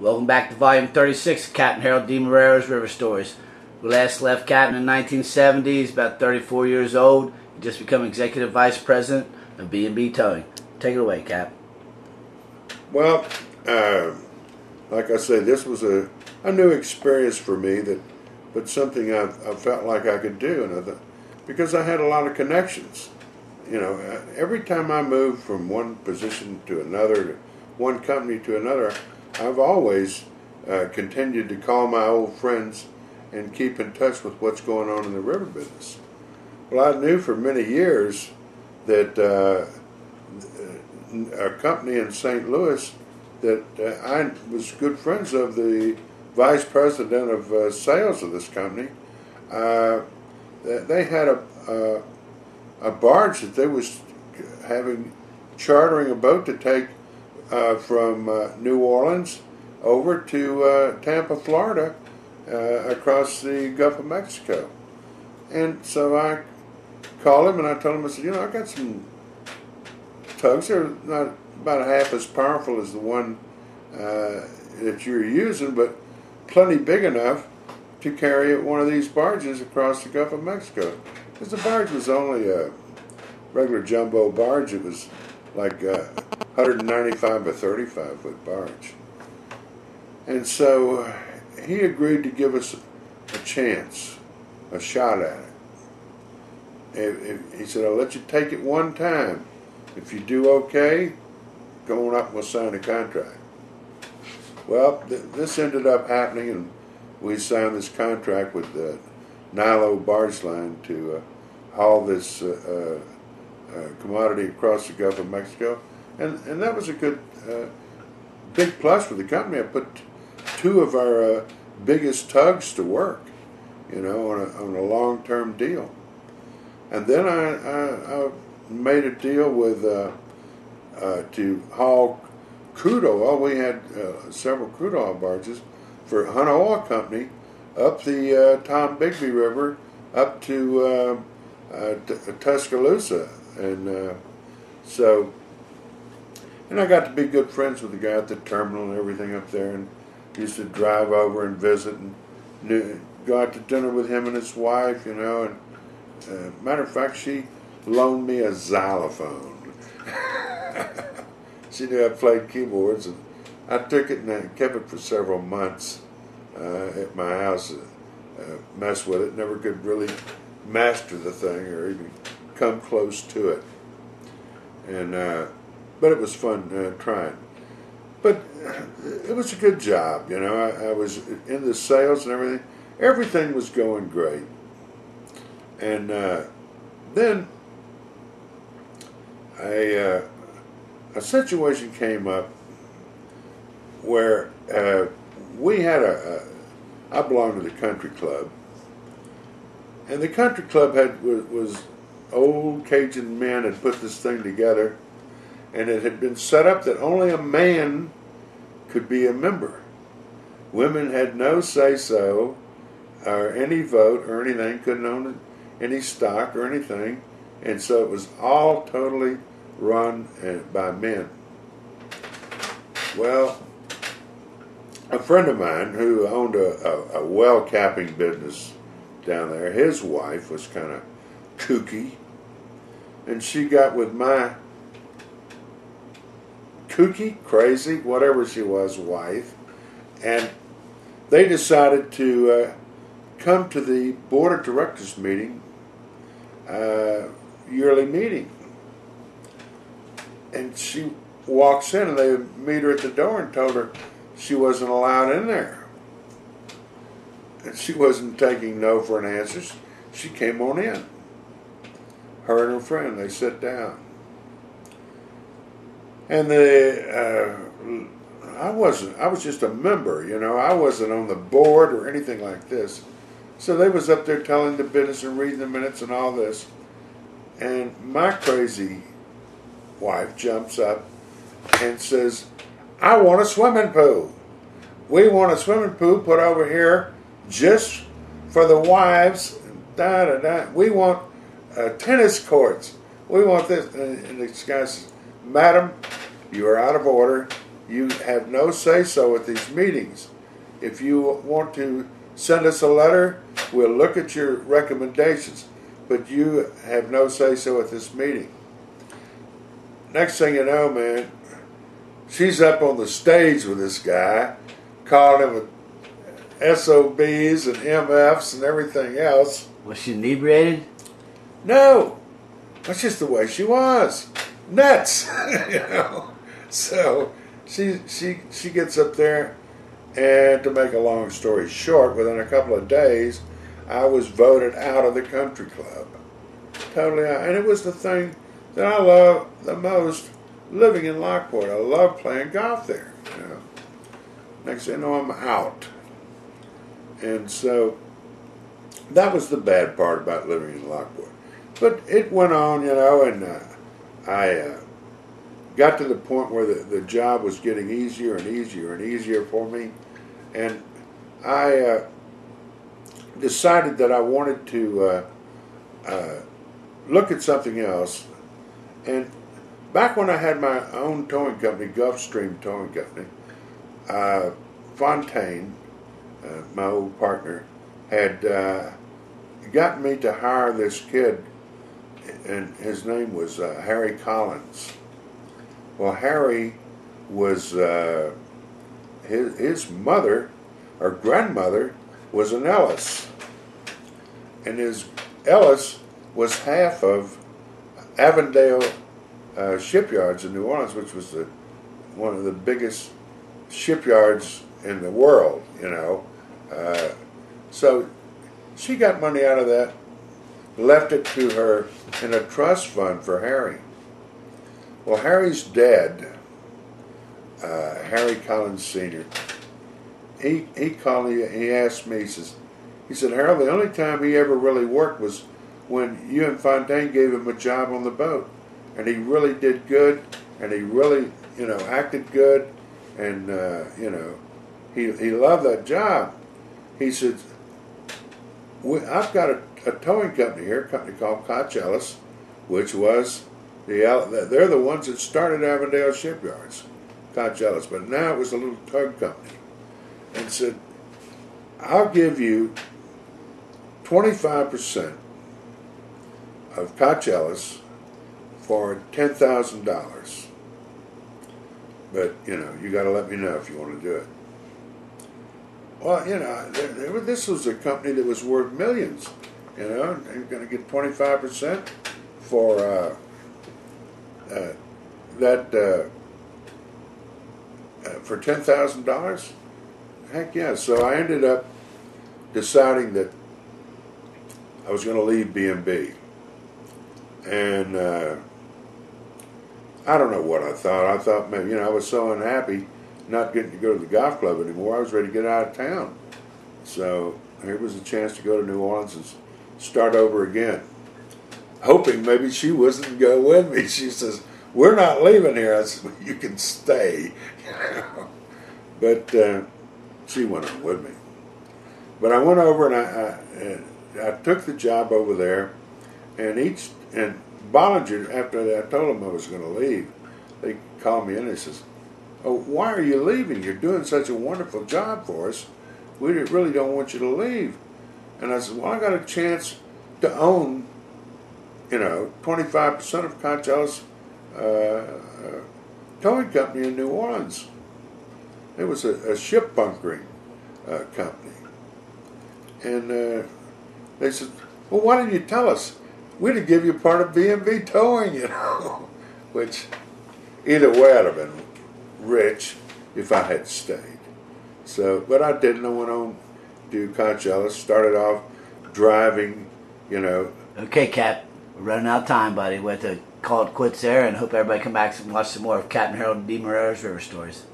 Welcome back to Volume 36 of Captain Harold DeMarrero's River Stories. We last left Captain in the 1970s, about 34 years old. He just become Executive Vice President of B&B Towing. Take it away, Cap. Well, like I say, this was a new experience for me, but something I felt like I could do, and because I had a lot of connections. You know, every time I moved from one position to another, one company to another, I've always continued to call my old friends and keep in touch with what's going on in the river business. Well, I knew for many years that a company in St. Louis that I was good friends of, the vice president of sales of this company. They had a barge that they was chartering a boat to take from New Orleans over to Tampa, Florida, across the Gulf of Mexico. And so I called him and I told him, I said, you know, I got some tugs. They're not about half as powerful as the one that you're using, but plenty big enough to carry one of these barges across the Gulf of Mexico. Because the barge was only a regular jumbo barge. It was like 195 by 35 foot barge. And so he agreed to give us a chance, a shot at it. He said, I'll let you take it one time. If you do okay, go on up and we'll sign a contract. Well, this ended up happening, and we signed this contract with Nilo Barge Line to haul this commodity across the Gulf of Mexico. And that was a good, big plus for the company. I put two of our biggest tugs to work, you know, on a long-term deal. And then I made a deal with to haul crude oil. We had several crude oil barges for Hunter Oil Company up the Tom Bigby River up to Tuscaloosa, and I got to be good friends with the guy at the terminal and everything up there, and used to drive over and visit and go out to dinner with him and his wife, you know. And matter of fact, she loaned me a xylophone. She knew I played keyboards, and I took it and I kept it for several months at my house. Mess with it, never could really master the thing or even come close to it. And but it was fun trying. But it was a good job, you know. I was in the sales and everything. Everything was going great. And then a situation came up where we had I belonged to the country club, and the country club was old Cajun men had put this thing together, and it had been set up that only a man could be a member. Women had no say-so or any vote or anything, couldn't own any stock or anything, and so it was all totally run by men. Well, a friend of mine who owned a well capping business down there, his wife was kind of kooky, and she got with my kooky, crazy, whatever she was, wife, and they decided to come to the board of directors meeting, yearly meeting. And she walks in, and they meet her at the door and told her she wasn't allowed in there. And she wasn't taking no for an answer. She came on in. Her and her friend, they sit down. And I was just a member, you know. I wasn't on the board or anything like this. So they was up there telling the business and reading the minutes and all this. And my crazy wife jumps up and says, I want a swimming pool. We want a swimming pool put over here just for the wives. Da, da, da. We want tennis courts. We want this. And this guy says, Madam, you are out of order. You have no say-so at these meetings. If you want to send us a letter, we'll look at your recommendations, but you have no say-so at this meeting. Next thing you know, man, she's up on the stage with this guy, calling him SOBs and MFs and everything else. Was she inebriated? No, that's just the way she was. Nuts, you know. So she gets up there, and to make a long story short, within a couple of days, I was voted out of the country club. Totally out. And it was the thing that I love the most, living in Lockport. I love playing golf there. You know. Next thing you know, I'm out. And so that was the bad part about living in Lockport. But it went on, you know, and I got to the point where the job was getting easier and easier and easier for me. And I decided that I wanted to look at something else. And back when I had my own towing company, Gulfstream Towing Company, Fontaine, my old partner, had gotten me to hire this kid, and his name was Harry Collins. Well, Harry was, his mother, or grandmother, was an Ellis. And his Ellis was half of Avondale shipyards in New Orleans, which was one of the biggest shipyards in the world, you know. So she got money out of that, left it to her in a trust fund for Harry. Well, Harry's dad, Harry Collins Sr., he called me, he asked me, he said, Harold, the only time he ever really worked was when you and Fontaine gave him a job on the boat. And he really did good, and he really, you know, acted good, and, you know, he loved that job. He said, I've got a towing company here, a company called Koch Ellis, which was, they're the ones that started Avondale Shipyards, Koch Ellis, but now it was a little tug company. And said, I'll give you 25% of Koch Ellis for $10,000. But, you know, you got to let me know if you want to do it. Well, you know, this was a company that was worth millions, you know, and you're going to get 25% for for $10,000? Heck yeah. So I ended up deciding that I was going to leave B&B. And I don't know what I thought. I thought, maybe, you know, I was so unhappy not getting to go to the golf club anymore. I was ready to get out of town. So here was a chance to go to New Orleans and start over again. Hoping maybe she wasn't going to go with me. She says, we're not leaving here. I said, well, you can stay. But she went on with me. But I went over and I took the job over there, and Bollinger, after I told them I was going to leave, they called me in and says, oh, why are you leaving? You're doing such a wonderful job for us. We really don't want you to leave. And I said, well, I got a chance to own, you know, 25% of Koch Ellis towing company in New Orleans. It was a ship bunkering company. And they said, well, why didn't you tell us? We'd have give you part of B&B towing, you know. Which, either way, I'd have been rich if I had stayed. So, but I didn't. I went on to Koch Ellis, started off driving, you know. Okay, Cap, we're running out of time, buddy. We have to call it quits there, and hope everybody come back and watch some more of Captain Harold DeMarrero's River Stories.